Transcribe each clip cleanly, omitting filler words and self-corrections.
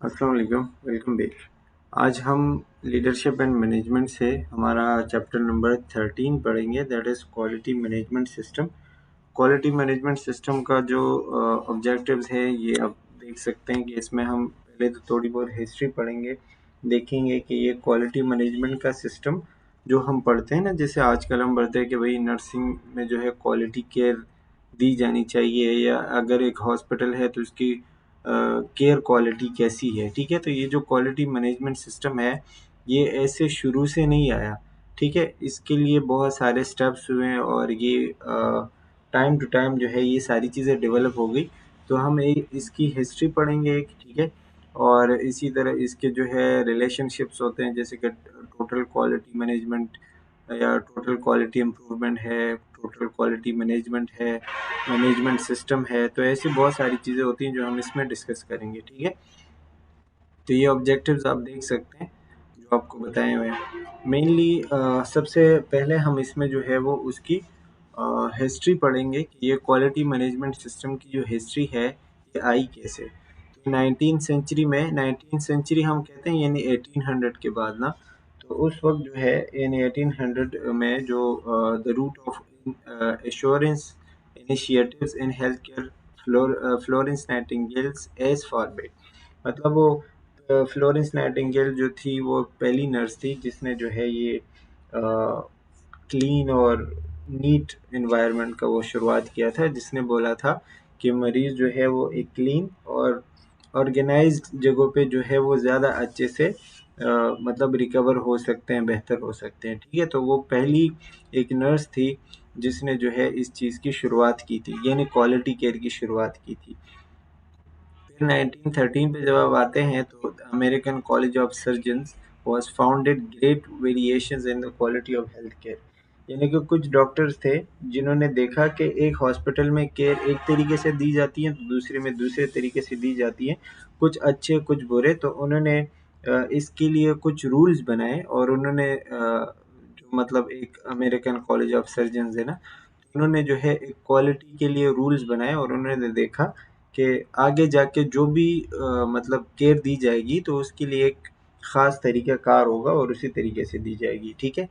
अस्सलाम वालेकुम, welcome back. आज हम लीडरशिप एंड मैनेजमेंट से हमारा चैप्टर नंबर 13 पढ़ेंगे, that is quality management system. Quality management system का जो ऑब्जेक्टिव्स है ये आप देख सकते हैं कि इसमें हम पहले तो थोड़ी बहुत हिस्ट्री पढ़ेंगे, देखेंगे कि ये क्वालिटी मैनेजमेंट का सिस्टम जो हम पढ़ते हैं ना, जैसे आजकल हम पढ़ते हैं कि भाई नर्सिंग में जो है क्वालिटी केयर दी जानी चाहिए, या अगर एक हॉस्पिटल है तो उसकी केयर क्वालिटी कैसी है। ठीक है, तो ये जो क्वालिटी मैनेजमेंट सिस्टम है ये ऐसे शुरू से नहीं आया। ठीक है, इसके लिए बहुत सारे स्टेप्स हुए हैं और ये टाइम टू टाइम जो है ये सारी चीज़ें डेवलप हो गई। तो हम इसकी हिस्ट्री पढ़ेंगे एक, ठीक है, और इसी तरह इसके जो है रिलेशनशिप्स होते हैं, जैसे कि टोटल क्वालिटी मैनेजमेंट या टोटल क्वालिटी इम्प्रूवमेंट है, टोटल क्वालिटी मैनेजमेंट है, मैनेजमेंट सिस्टम है। तो ऐसी बहुत सारी चीज़ें होती हैं जो हम इसमें डिस्कस करेंगे। ठीक है, तो ये ऑब्जेक्टिव्स आप देख सकते हैं जो आपको बताए हुए हैं। मेनली सबसे पहले हम इसमें जो है वो उसकी हिस्ट्री पढ़ेंगे कि ये क्वालिटी मैनेजमेंट सिस्टम की जो हिस्ट्री है ये आई कैसे। तो 19th सेंचुरी हम कहते हैं यानी 1800 के बाद ना, तो उस वक्त जो है यानी 1800 में जो the root of assurance initiatives in health care Florence Nightingale's as forward. मतलब वो फ्लोरेंस नाइटिंगेल जो थी वो पहली नर्स थी जिसने जो है ये क्लीन और नीट एनवायरनमेंट का वो शुरुआत किया था, जिसने बोला था कि मरीज़ जो है वो एक क्लीन और ऑर्गेनाइज्ड जगहों पे जो है वो ज़्यादा अच्छे से मतलब रिकवर हो सकते हैं, बेहतर हो सकते हैं। ठीक है, तो वो पहली एक नर्स थी जिसने जो है इस चीज़ की शुरुआत की थी, यानी क्वालिटी केयर की शुरुआत की थी। फिर 1913 पे जब आप आते हैं तो American college of surgeons was founded, great variations in the quality of Health care. यानी कि कुछ डॉक्टर्स थे जिन्होंने देखा कि एक हॉस्पिटल में केयर एक तरीके से दी जाती है तो दूसरे में दूसरे तरीके से दी जाती है, कुछ अच्छे कुछ बुरे। तो उन्होंने इसके लिए कुछ रूल्स बनाए और उन्होंने जो मतलब एक अमेरिकन कॉलेज ऑफ सर्जन्स है ना, उन्होंने जो है एक क्वालिटी के लिए रूल्स बनाए और उन्होंने देखा कि आगे जाके जो भी मतलब केयर दी जाएगी तो उसके लिए एक ख़ास तरीका कार होगा और उसी तरीके से दी जाएगी। ठीक है,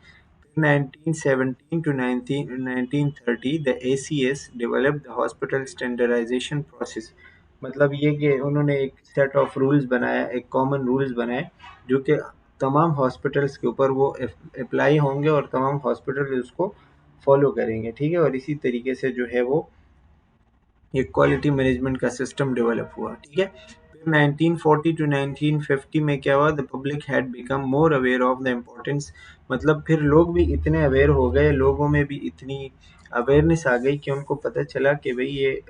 1917 to 1930 the ACS developed the hospital standardisation process. मतलब ये कि उन्होंने एक सेट ऑफ रूल्स बनाया, एक कॉमन रूल्स बनाए जो कि तमाम हॉस्पिटल्स के ऊपर वो अप्लाई होंगे और तमाम हॉस्पिटल उसको फॉलो करेंगे। ठीक है, और इसी तरीके से जो है वो एक क्वालिटी मैनेजमेंट का सिस्टम डेवलप हुआ। ठीक है, फिर 1940 टू 1950 में क्या हुआ, the public had become more aware of the importance. मतलब फिर लोग भी इतने अवेयर हो गए, लोगों में भी इतनी अवेयरनेस आ गई कि उनको पता चला कि भाई ये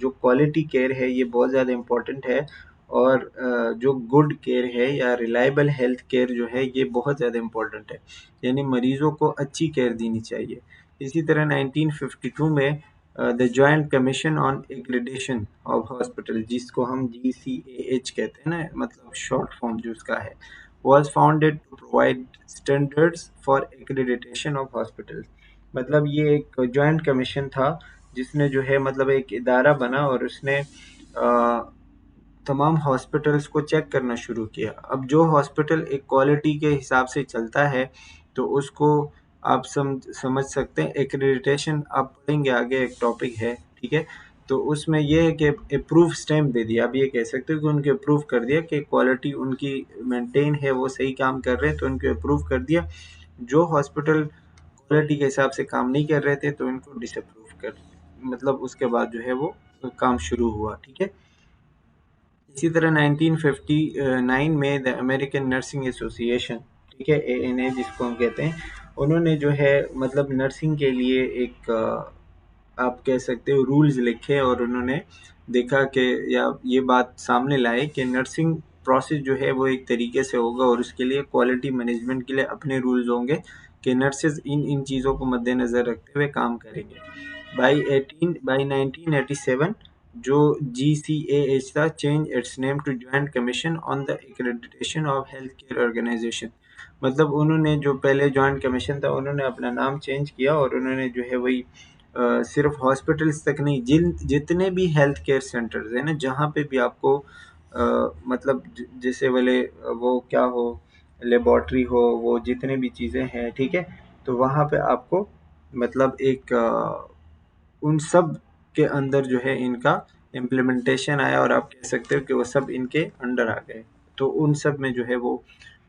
जो क्वालिटी केयर है ये बहुत ज़्यादा इम्पोर्टेंट है, और जो गुड केयर है या रिलायबल हेल्थ केयर जो है ये बहुत ज़्यादा इम्पोर्टेंट है, यानी मरीज़ों को अच्छी केयर देनी चाहिए। इसी तरह 1952 में the joint Commission on accreditation of hospital, जिसको हम GCAH कहते हैं ना, मतलब शॉर्ट फॉर्म जो उसका है, was founded to provide standards for accreditation of hospitals। मतलब ये एक जॉइंट कमीशन था जिसने जो है मतलब एक इदारा बना और उसने तमाम हॉस्पिटल्स को चेक करना शुरू किया। अब जो हॉस्पिटल एक क्वालिटी के हिसाब से चलता है तो उसको आप समझ सकते हैं। एक्रेडिटेशन आप पढ़ेंगे आगे, एक टॉपिक है। ठीक है, तो उसमें यह है कि अप्रूव स्टैम्प दे दिया। आप ये कह सकते हो कि उनके अप्रूव कर दिया कि क्वालिटी उनकी मेंटेन है, वो सही काम कर रहे हैं, तो उनको अप्रूव कर दिया। जो हॉस्पिटल क्वालिटी के हिसाब से काम नहीं कर रहे थे तो इनको डिसअप्रूव कर, मतलब उसके बाद जो है वो काम शुरू हुआ। ठीक है, इसी तरह 1959 में द अमेरिकन नर्सिंग एसोसिएशन, ठीक है, ANA जिसको हम कहते हैं, उन्होंने जो है मतलब नर्सिंग के लिए एक आप कह सकते हो रूल्स लिखे और उन्होंने देखा कि या ये बात सामने लाए कि नर्सिंग प्रोसेस जो है वो एक तरीके से होगा और उसके लिए क्वालिटी मैनेजमेंट के लिए अपने रूल्स होंगे कि नर्सेज इन इन चीज़ों को मद्देनज़र रखते हुए काम करेंगे। बाई 1987 जो GCAH था change its name to Joint Commission on the Accreditation of Health Care Organisation. मतलब उन्होंने जो पहले जॉइंट कमीशन था उन्होंने अपना नाम चेंज किया और उन्होंने जो है वही सिर्फ हॉस्पिटल्स तक नहीं, जितने भी हेल्थ केयर सेंटर्स हैं ना, जहाँ पे भी आपको मतलब जैसे वाले वो क्या हो, लेबोरेटरी हो, वो जितने भी चीज़ें हैं, ठीक है, तो वहाँ पे आपको मतलब एक उन सब के अंदर जो है इनका इम्प्लीमेंटेशन आया और आप कह सकते हो कि वो सब इनके अंडर आ गए। तो उन सब में जो है वो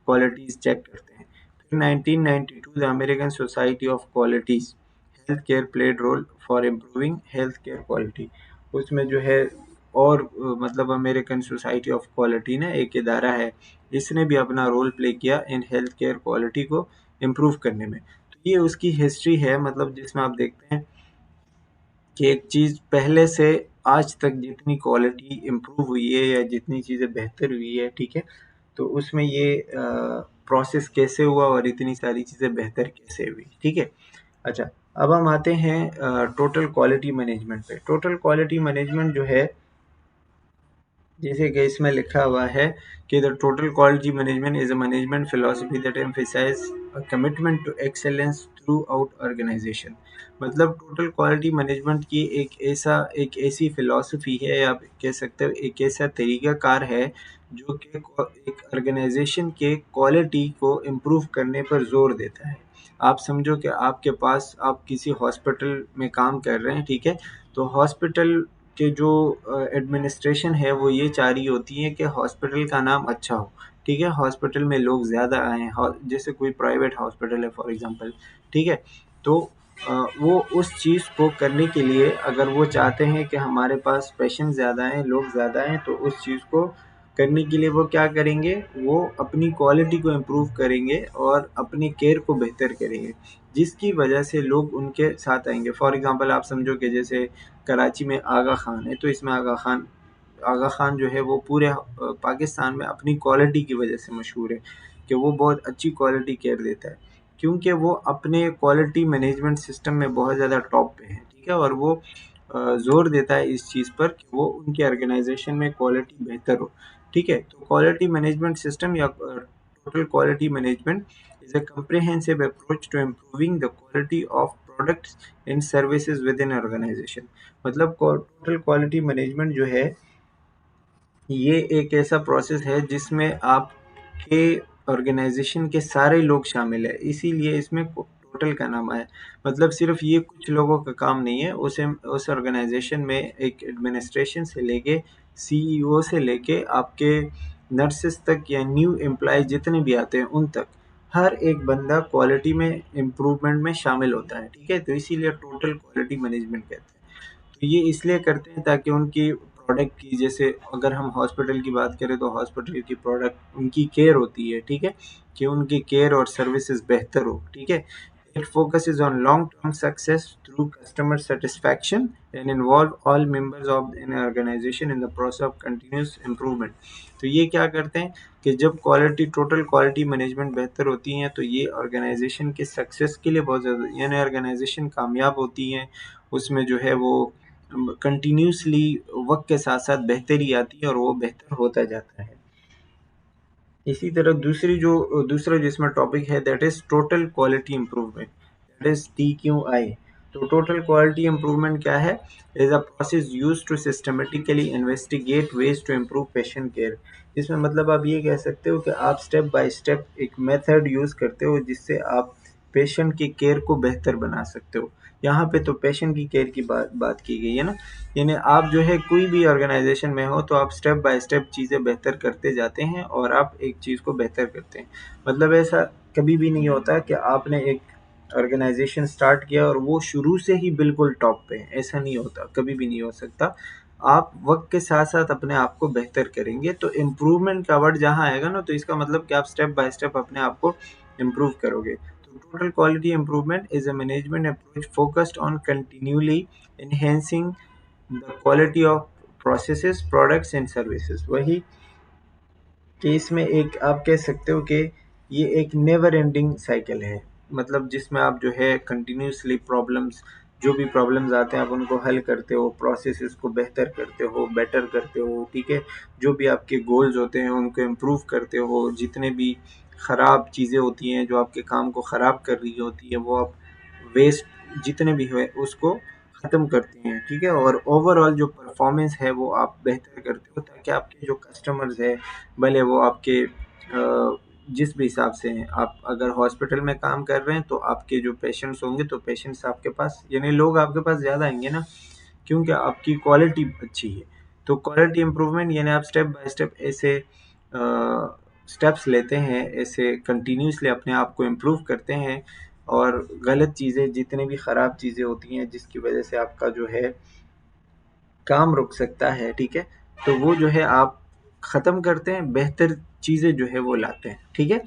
क्वालिटीज़ चेक करते हैं। फिर 1992 the American Society of qualities health care played role for improving health care quality. उसमें जो है और मतलब अमेरिकन सोसाइटी ऑफ क्वालिटी ने एक इदारा है, इसने भी अपना रोल प्ले किया इन हेल्थ केयर क्वालिटी को इम्प्रूव करने में। तो ये उसकी हिस्ट्री है, मतलब जिसमें आप देखते हैं कि एक चीज़ पहले से आज तक जितनी क्वालिटी इम्प्रूव हुई है या जितनी चीज़ें बेहतर हुई है, ठीक है, तो उसमें ये प्रोसेस कैसे हुआ और इतनी सारी चीज़ें बेहतर कैसे हुई, ठीक है। अच्छा, अब हम आते हैं टोटल क्वालिटी मैनेजमेंट पे। टोटल क्वालिटी मैनेजमेंट जो है, जैसे कि इसमें लिखा हुआ है कि the total quality management is a management philosophy that emphasise a commitment to excellence throughout organisation. मतलब टोटल क्वालिटी मैनेजमेंट की एक ऐसी फिलॉसफी है, या आप कह सकते हो एक ऐसा तरीकाकार है जो कि एक ऑर्गेनाइजेशन के क्वालिटी को इम्प्रूव करने पर जोर देता है। आप समझो कि आपके पास, आप किसी हॉस्पिटल में काम कर रहे हैं, ठीक है, तो हॉस्पिटल के जो एडमिनिस्ट्रेशन है वो ये चाह रही होती है कि हॉस्पिटल का नाम अच्छा हो, ठीक है, हॉस्पिटल में लोग ज़्यादा आएँ, जैसे कोई प्राइवेट हॉस्पिटल है फॉर एग्जांपल, ठीक है, तो वो उस चीज़ को करने के लिए अगर वो चाहते हैं कि हमारे पास पेशेंट ज़्यादा हैं, लोग ज़्यादा हैं, तो उस चीज़ को करने के लिए वो क्या करेंगे, वो अपनी क्वालिटी को इम्प्रूव करेंगे और अपनी केयर को बेहतर करेंगे, जिसकी वजह से लोग उनके साथ आएंगे। फॉर एग्जांपल आप समझो कि जैसे कराची में आगा खान है, तो इसमें आगा खान जो है वो पूरे पाकिस्तान में अपनी क्वालिटी की वजह से मशहूर है कि वो बहुत अच्छी क्वालिटी केयर देता है, क्योंकि वो अपने क्वालिटी मैनेजमेंट सिस्टम में बहुत ज़्यादा टॉप पे है, ठीक है, और वो ज़ोर देता है इस चीज़ पर कि वो उनके ऑर्गेनाइजेशन में क्वालिटी बेहतर हो, ठीक है। तो क्वालिटी मैनेजमेंट सिस्टम या total quality management is a comprehensive approach to improving the quality of products and services within an organization। मतलब टोटल क्वालिटी मैनेजमेंट जो है ये एक ऐसा प्रोसेस है जिसमें आपके ऑर्गेनाइजेशन के सारे लोग शामिल है, इसीलिए इसमें टोटल का नाम आया। मतलब सिर्फ ये कुछ लोगों का काम नहीं है, उस ऑर्गेनाइजेशन में एक एडमिनिस्ट्रेशन से लेके सीईओ से लेके आपके नर्सेस तक या न्यू एम्प्लॉय जितने भी आते हैं उन तक, हर एक बंदा क्वालिटी में इम्प्रूवमेंट में शामिल होता है, ठीक है, तो इसीलिए टोटल क्वालिटी मैनेजमेंट कहते हैं। तो ये इसलिए करते हैं ताकि उनकी प्रोडक्ट की, जैसे अगर हम हॉस्पिटल की बात करें तो हॉस्पिटल की प्रोडक्ट उनकी केयर होती है, ठीक है, कि उनकी केयर और सर्विसेज बेहतर हो, ठीक है। It focuses on long term success through customer satisfaction and involve all members of an organisation in the process of continuous improvement. तो ये क्या करते हैं कि जब टोटल क्वालिटी मैनेजमेंट बेहतर होती है तो ये ऑर्गेनाइजेशन के सक्सेस के लिए बहुत ज़्यादा, यानी ऑर्गेनाइजेशन कामयाब होती है, उसमें जो है वो कंटिन्यूसली वक्त के साथ साथ बेहतरी आती है और वो बेहतर होता जाता है। इसी तरह दूसरा जिसमें टॉपिक है that is total quality improvement, that is TQI। तो टोटल क्वालिटी इम्प्रूवमेंट क्या है, is a process use to systematically investigate ways to improve patient care. इसमें मतलब आप ये कह सकते हो कि आप स्टेप बाय स्टेप एक मेथड यूज करते हो जिससे आप पेशेंट की केयर को बेहतर बना सकते हो। यहाँ पे तो पेशेंट की केयर की बात की गई है ना, यानी आप जो है कोई भी ऑर्गेनाइजेशन में हो तो आप स्टेप बाय स्टेप चीज़ें बेहतर करते जाते हैं और आप एक चीज़ को बेहतर करते हैं। मतलब ऐसा कभी भी नहीं होता कि आपने एक ऑर्गेनाइजेशन स्टार्ट किया और वो शुरू से ही बिल्कुल टॉप पे है, ऐसा नहीं होता, कभी भी नहीं हो सकता। आप वक्त के साथ साथ अपने आप को बेहतर करेंगे, तो इम्प्रूवमेंट का वर्ड जहाँ आएगा ना, तो इसका मतलब कि आप स्टेप बाय स्टेप अपने आप को इम्प्रूव करोगे। तो total quality improvement is a management approach focused on continually enhancing the quality of processes, products and services। वही कि इसमें एक आप कह सकते हो कि ये एक नेवर एंडिंग साइकिल है, मतलब जिसमें आप जो है कंटिन्यूसली प्रॉब्लम्स, जो भी प्रॉब्लम्स आते हैं आप उनको हल करते हो, प्रोसेसेस को बेहतर करते हो, बेटर करते हो, ठीक है, जो भी आपके गोल्स होते हैं उनको इम्प्रूव करते हो, जितने भी ख़राब चीज़ें होती हैं जो आपके काम को ख़राब कर रही होती है वो आप वेस्ट जितने भी हुए उसको ख़त्म करते हैं, ठीक है? और ओवरऑल जो परफॉर्मेंस है वो आप बेहतर करते हो, ताकि आपके जो कस्टमर्स है, भले वो आपके जिस भी हिसाब से हैं, आप अगर हॉस्पिटल में काम कर रहे हैं तो आपके जो पेशेंट्स होंगे, तो पेशेंट्स आपके पास, यानी लोग आपके पास ज़्यादा आएंगे ना, क्योंकि आपकी क्वालिटी अच्छी है। तो क्वालिटी इम्प्रूवमेंट यानी आप स्टेप बाय स्टेप ऐसे स्टेप्स लेते हैं, ऐसे कंटिन्यूसली अपने आप को इम्प्रूव करते हैं, और गलत चीज़ें, जितनी भी ख़राब चीज़ें होती हैं जिसकी वजह से आपका जो है काम रुक सकता है, ठीक है? तो वो जो है आप ख़त्म करते हैं, बेहतर चीज़ें जो है वो लाते हैं, ठीक है?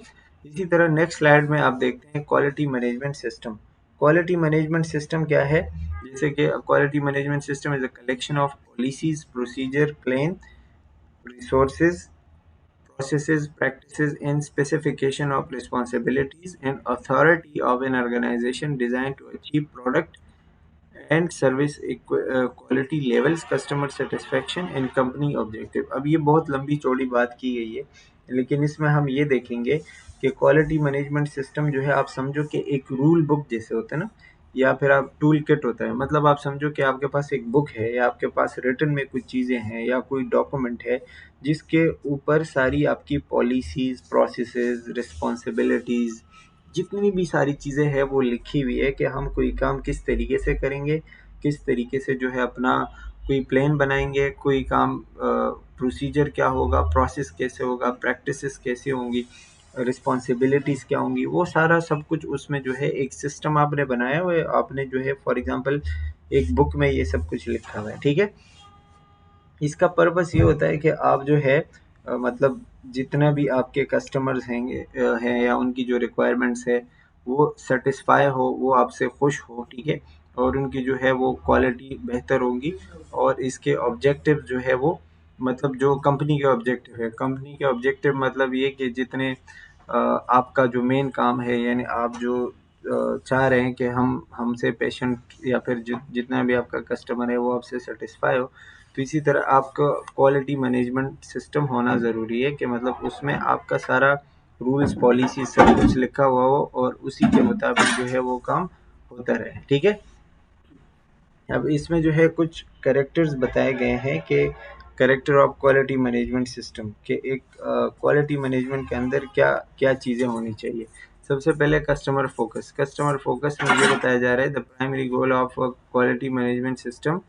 इसी तरह नेक्स्ट स्लाइड में आप देखते हैं quality management system. Quality management system क्या है? जैसे कि quality management system is a collection of policies, procedure, plan, resources, processes, practices, and specification of responsibilities and authority of an organization designed to achieve product and service quality levels, customer satisfaction and company objective। अब ये बहुत लंबी चौड़ी बात की गई है, लेकिन इसमें हम ये देखेंगे कि क्वालिटी मैनेजमेंट सिस्टम जो है, आप समझो कि एक रूल बुक जैसे होता है ना, या फिर आप टूल किट होता है। मतलब आप समझो कि आपके पास एक बुक है, या आपके पास रिटन में कुछ चीज़ें हैं, या कोई डॉक्यूमेंट है जिसके ऊपर सारी आपकी पॉलिसीज़, प्रोसेसेस, रिस्पॉन्सिबिलिटीज़, जितनी भी सारी चीज़ें हैं वो लिखी हुई है कि हम कोई काम किस तरीके से करेंगे, किस तरीके से जो है अपना कोई प्लान बनाएंगे, कोई काम प्रोसीजर क्या होगा, प्रोसेस कैसे होगा, प्रैक्टिसेस कैसे होंगी, रिस्पॉन्सिबिलिटीज़ क्या होंगी, वो सारा सब कुछ उसमें जो है एक सिस्टम आपने बनाया हुआ है। आपने जो है फॉर एग्जांपल एक बुक में ये सब कुछ लिखा हुआ है, ठीक है? इसका पर्पस ये होता है कि आप जो है मतलब जितना भी आपके कस्टमर्स हैं या उनकी जो रिक्वायरमेंट्स है वो सेटिस्फाई हो, वो आपसे खुश हो, ठीक है? और उनकी जो है वो क्वालिटी बेहतर होगी, और इसके ऑब्जेक्टिव जो है वो, मतलब जो कंपनी के ऑब्जेक्टिव है, कंपनी के ऑब्जेक्टिव मतलब ये कि जितने आपका जो मेन काम है, यानी आप जो चाह रहे हैं कि हम हमसे पेशेंट या फिर जितना भी आपका कस्टमर है वो आपसे सेटिस्फाई हो, तो इसी तरह आपका क्वालिटी मैनेजमेंट सिस्टम होना ज़रूरी है कि मतलब उसमें आपका सारा रूल्स, पॉलिसी सब कुछ लिखा हुआ हो, और उसी के मुताबिक जो है वो काम होता रहे, ठीक है? अब इसमें जो है कुछ कैरेक्टर्स बताए गए हैं कि character of quality management system के, एक क्वालिटी मैनेजमेंट के अंदर क्या क्या चीज़ें होनी चाहिए। सबसे पहले कस्टमर फोकस। कस्टमर फोकस में ये बताया जा रहा है, the primary goal of quality management system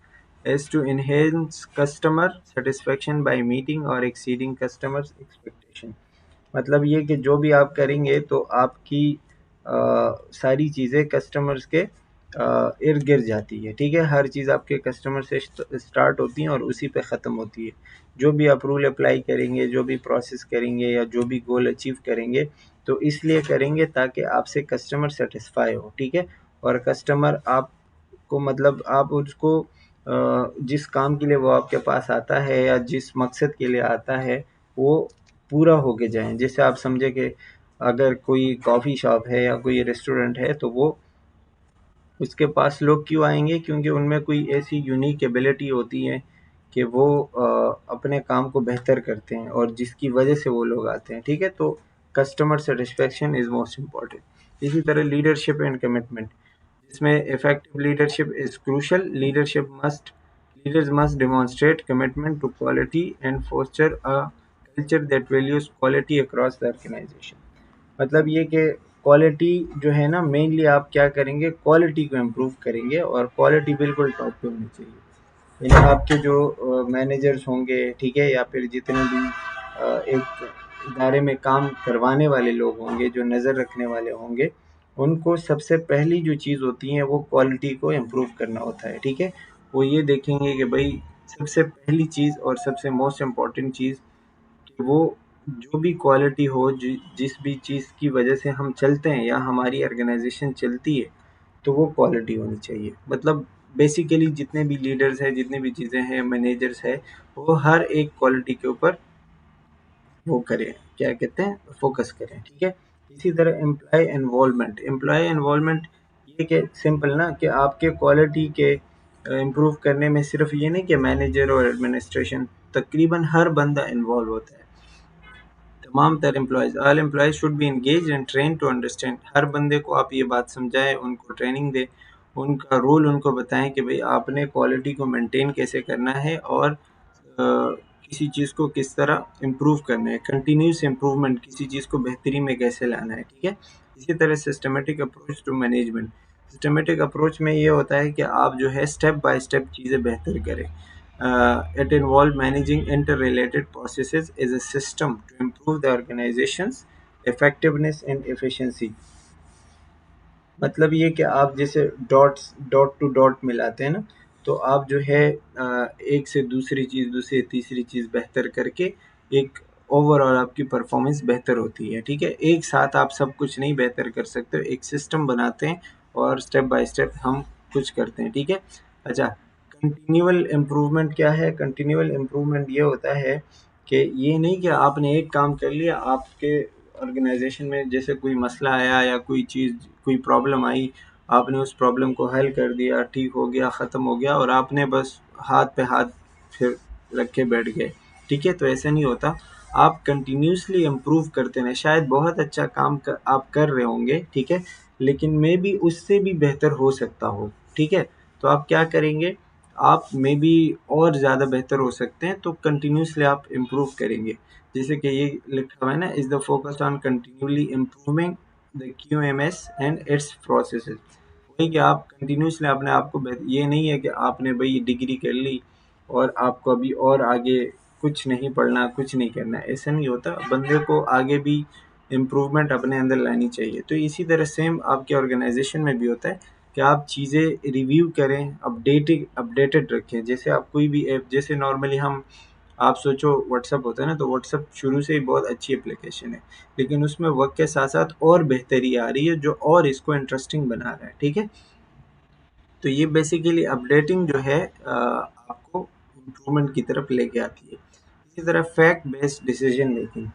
is to enhance customer satisfaction by meeting or exceeding customers expectation। मतलब ये कि जो भी आप करेंगे तो आपकी सारी चीज़ें कस्टमर्स के इर्द गिर्द जाती है, ठीक है? हर चीज़ आपके कस्टमर से स्टार्ट होती है और उसी पे ख़त्म होती है। जो भी आप रूल अप्लाई करेंगे, जो भी प्रोसेस करेंगे, या जो भी गोल अचीव करेंगे, तो इसलिए करेंगे ताकि आपसे कस्टमर सेटिस्फाई हो, ठीक है? और कस्टमर आपको, मतलब आप उसको जिस काम के लिए वो आपके पास आता है या जिस मकसद के लिए आता है, वो पूरा होके जाएँ। जैसे आप समझे कि अगर कोई कॉफ़ी शॉप है या कोई रेस्टोरेंट है, तो वो उसके पास लोग क्यों आएंगे? क्योंकि उनमें कोई ऐसी यूनिक एबिलिटी होती है कि वो अपने काम को बेहतर करते हैं, और जिसकी वजह से वो लोग आते हैं, ठीक है? तो customer satisfaction is most important. इसी तरह लीडरशिप एंड कमिटमेंट, जिसमें effective leadership is crucial. Leaders must demonstrate commitment to quality and foster a culture that values quality across the organisation. मतलब ये कि क्वालिटी जो है ना, मेनली आप क्या करेंगे, क्वालिटी को इम्प्रूव करेंगे, और क्वालिटी बिल्कुल टॉप पे होनी चाहिए। यानी आपके जो मैनेजर्स होंगे, ठीक है, या फिर जितने भी एक इदारे में काम करवाने वाले लोग होंगे, जो नज़र रखने वाले होंगे, उनको सबसे पहली जो चीज़ होती है वो क्वालिटी को इम्प्रूव करना होता है, ठीक है? वो ये देखेंगे कि भाई सबसे पहली चीज़ और सबसे मोस्ट इम्पॉर्टेंट चीज़ कि वो जो भी क्वालिटी हो, जिस भी चीज़ की वजह से हम चलते हैं या हमारी ऑर्गेनाइजेशन चलती है, तो वो क्वालिटी होनी चाहिए। मतलब बेसिकली जितने भी लीडर्स हैं, जितनी भी चीज़ें हैं, मैनेजर्स हैं, वो हर एक क्वालिटी के ऊपर वो करें, क्या कहते हैं, फोकस करें, ठीक है? इसी तरह एम्प्लॉय इन्वॉल्वमेंट, ये कि सिंपल ना कि आपके क्वालिटी के इम्प्रूव करने में सिर्फ ये नहीं कि मैनेजर और एडमिनिस्ट्रेशन, तकरीबन हर बंदा इन्वॉल्व होता है। तमाम तर employees, all employees should be engaged and trained to understand. हर बंदे को आप ये बात समझाएं, उनको ट्रेनिंग दें, उनका रोल उनको बताएं कि भाई आपने क्वालिटी को मेंटेन कैसे करना है और किसी चीज़ को किस तरह इम्प्रूव करना है, कंटिन्यूस इम्प्रूवमेंट, किसी चीज़ को बेहतरी में कैसे लाना है, ठीक है। इसी तरह systematic approach to management, systematic approach में ये होता है कि आप जो है स्टेप बाय स्टेप चीज़ें बेहतर करें। It involve managing inter related processes as a system to improve the organisation's effectiveness and efficiency. मतलब ये कि आप जैसे डॉट्स डॉट टू डॉट मिलाते हैं ना, तो आप जो है एक से दूसरी चीज़, दूसरी तीसरी चीज़ बेहतर करके एक ओवरऑल आपकी परफॉर्मेंस बेहतर होती है, ठीक है। एक साथ आप सब कुछ नहीं बेहतर कर सकते, एक सिस्टम बनाते हैं और स्टेप बाय स्टेप हम कुछ करते हैं, ठीक है। अच्छा, कंटिन्यूअल इम्प्रूवमेंट क्या है? कंटिन्यूअल इम्प्रूवमेंट ये होता है कि ये नहीं कि आपने एक काम कर लिया, आपके ऑर्गेनाइजेशन में जैसे कोई मसला आया या कोई चीज़, कोई प्रॉब्लम आई, आपने उस प्रॉब्लम को हल कर दिया, ठीक हो गया, ख़त्म हो गया और आपने बस हाथ पे हाथ फिर रख के बैठ गए, ठीक है। तो ऐसा नहीं होता, आप कंटिन्यूसली इम्प्रूव करते रहें। शायद बहुत अच्छा काम आप कर रहे होंगे, ठीक है, लेकिन मे बी उससे भी बेहतर हो सकता हो, ठीक है। तो आप क्या करेंगे, आप मे बी और ज़्यादा बेहतर हो सकते हैं, तो कंटिन्यूसली आप इम्प्रूव करेंगे। जैसे कि ये लिखा हुआ है ना, is the focus on continually improving the QMS and it's processes. वही कि आप कंटिन्यूसली अपने आप को ये नहीं है कि आपने भाई डिग्री कर ली और आपको अभी और आगे कुछ नहीं पढ़ना, कुछ नहीं करना, ऐसा नहीं होता। बंदे को आगे भी इम्प्रूवमेंट अपने अंदर लानी चाहिए। तो इसी तरह सेम आपके ऑर्गेनाइजेशन में भी होता है कि आप चीज़ें रिव्यू करें, अपडेटेड रखें। जैसे आप कोई भी ऐप, जैसे नॉर्मली हम, आप सोचो व्हाट्सअप होता है ना, तो व्हाट्सअप शुरू से ही बहुत अच्छी एप्लीकेशन है, लेकिन उसमें वक्त के साथ साथ और बेहतरी आ रही है जो और इसको इंटरेस्टिंग बना रहा है, ठीक है। तो ये बेसिकली अपडेटिंग जो है आपको इम्प्रूवमेंट की तरफ लेके आती है। इसी तरह fact based decision making,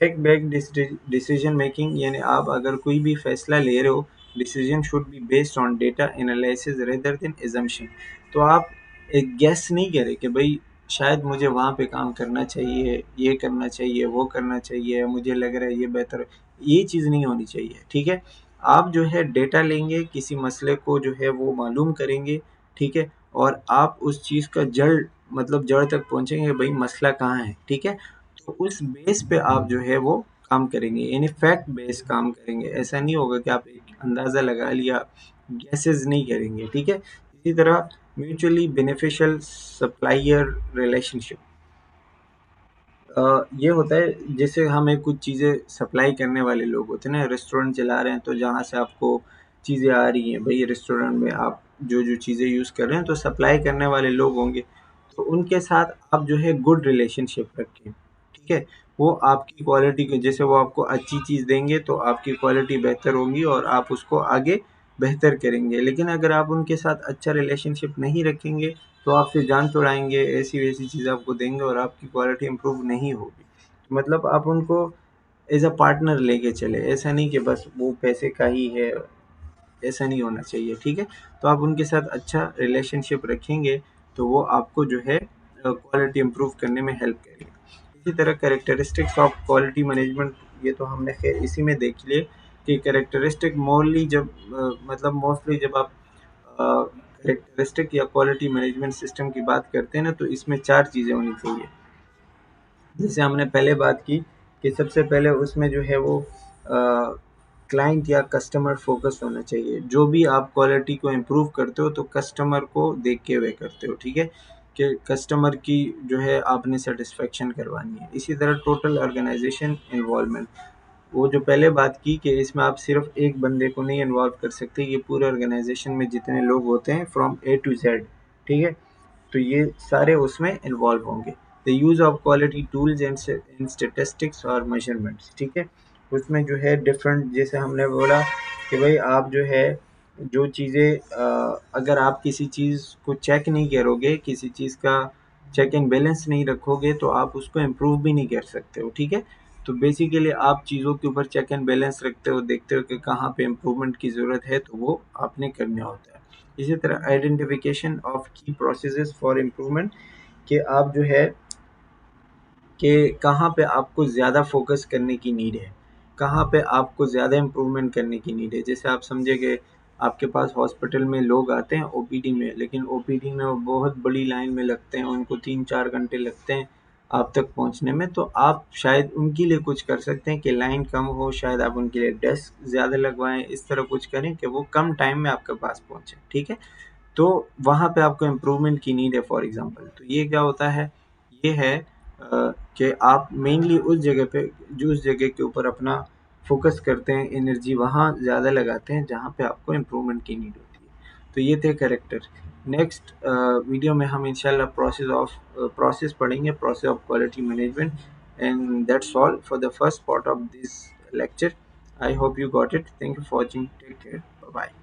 fact based decision making यानी आप अगर कोई भी फैसला ले रहे हो, decision should be based on data analysis rather than assumption. तो आप एक गैस नहीं करें कि भाई शायद मुझे वहाँ पे काम करना चाहिए, ये करना चाहिए, वो करना चाहिए, मुझे लग रहा है ये बेहतर है। ये चीज़ नहीं होनी चाहिए, ठीक है। आप जो है डेटा लेंगे, किसी मसले को जो है वो मालूम करेंगे, ठीक है, और आप उस चीज़ का जड़, मतलब जड़ तक पहुँचेंगे, भाई मसला कहाँ है, ठीक है। तो उस बेस पे आप जो है वो काम करेंगे, यानी फैक्ट बेस काम करेंगे। ऐसा नहीं होगा कि आप एक अंदाज़ा लगा लिया, गैसेस नहीं करेंगे, ठीक है। इसी तरह म्यूचुअली बेनिफिशियल सप्लायर रिलेशनशिप, ये होता है जैसे हमें कुछ चीज़ें सप्लाई करने वाले लोग होते हैं ना, रेस्टोरेंट चला रहे हैं तो जहाँ से आपको चीज़ें आ रही हैं भाई, रेस्टोरेंट में आप जो जो चीज़ें यूज़ कर रहे हैं, तो सप्लाई करने वाले लोग होंगे, तो उनके साथ आप जो है गुड रिलेशनशिप रखें, ठीक है। वो आपकी क्वालिटी को, जैसे वो आपको अच्छी चीज़ देंगे तो आपकी क्वालिटी बेहतर होगी और आप उसको आगे बेहतर करेंगे। लेकिन अगर आप उनके साथ अच्छा रिलेशनशिप नहीं रखेंगे तो आपसे जान छुड़ाएंगे, ऐसी वैसी चीज़ आपको देंगे और आपकी क्वालिटी इम्प्रूव नहीं होगी। मतलब आप उनको एज अ पार्टनर लेके चले, ऐसा नहीं कि बस वो पैसे का ही है, ऐसा नहीं होना चाहिए, ठीक है। तो आप उनके साथ अच्छा रिलेशनशिप रखेंगे तो वो आपको जो है क्वालिटी इम्प्रूव करने में हेल्प करेगा। इसी तरह कैरेक्टरिस्टिक्स ऑफ क्वालिटी मैनेजमेंट, ये तो हमने खैर इसी में देख लिए कि कैरेक्टरिस्टिक मोरली जब मतलब मोस्टली जब आप कैरेक्टरिस्टिक या क्वालिटी मैनेजमेंट सिस्टम की बात करते हैं ना, तो इसमें चार चीज़ें होनी चाहिए। जैसे हमने पहले बात की कि सबसे पहले उसमें जो है वो क्लाइंट या कस्टमर फोकस होना चाहिए। जो भी आप क्वालिटी को इम्प्रूव करते हो तो कस्टमर को देख के वे करते हो, ठीक है, कि कस्टमर की जो है आपने सेटिस्फेक्शन करवानी है। इसी तरह टोटल ऑर्गेनाइजेशन इन्वॉल्वमेंट, वो जो पहले बात की कि इसमें आप सिर्फ एक बंदे को नहीं इन्वॉल्व कर सकते, ये पूरे ऑर्गेनाइजेशन में जितने लोग होते हैं फ्रॉम A to Z, ठीक है, तो ये सारे उसमें इन्वॉल्व होंगे। The use of quality tools and statistics और मेजरमेंट्स, ठीक है, उसमें जो है डिफरेंट, जैसे हमने बोला कि भाई आप जो है जो चीज़ें अगर आप किसी चीज़ को चेक नहीं करोगे, किसी चीज़ का चेक एंड बैलेंस नहीं रखोगे तो आप उसको इम्प्रूव भी नहीं कर सकते हो, ठीक है। तो बेसिकली आप चीज़ों के ऊपर चेक एंड बैलेंस रखते हो, देखते हो कि कहाँ पे इम्प्रूवमेंट की ज़रूरत है, तो वो आपने करना होता है। इसी तरह आइडेंटिफिकेशन ऑफ की प्रोसेसेस फॉर इम्प्रूवमेंट, कि आप जो है कि कहाँ पे आपको ज़्यादा फोकस करने की नीड है, कहाँ पे आपको ज़्यादा इम्प्रूवमेंट करने की नीड है। जैसे आप समझे कि आपके पास हॉस्पिटल में लोग आते हैं ओपीडी में, लेकिन ओपीडी में वो बहुत बड़ी लाइन में लगते हैं, उनको 3-4 घंटे लगते हैं आप तक पहुंचने में। तो आप शायद उनके लिए कुछ कर सकते हैं कि लाइन कम हो, शायद आप उनके लिए डेस्क ज़्यादा लगवाएं, इस तरह कुछ करें कि वो कम टाइम में आपके पास पहुंचे, ठीक है। तो वहाँ पे आपको इम्प्रूवमेंट की नीड है फॉर एग्जांपल। तो ये क्या होता है, ये है कि आप मेनली उस जगह पे, जो उस जगह के ऊपर अपना फोकस करते हैं, एनर्जी वहाँ ज़्यादा लगाते हैं जहाँ पे आपको इम्प्रूवमेंट की नीड होती है। तो ये थे कैरेक्टर। नेक्स्ट वीडियो में हम इंशाल्लाह प्रोसेस पढ़ेंगे, process of quality management. And that's all for the first part of this lecture. I hope you got it. Thank you for watching. Take care. Bye bye.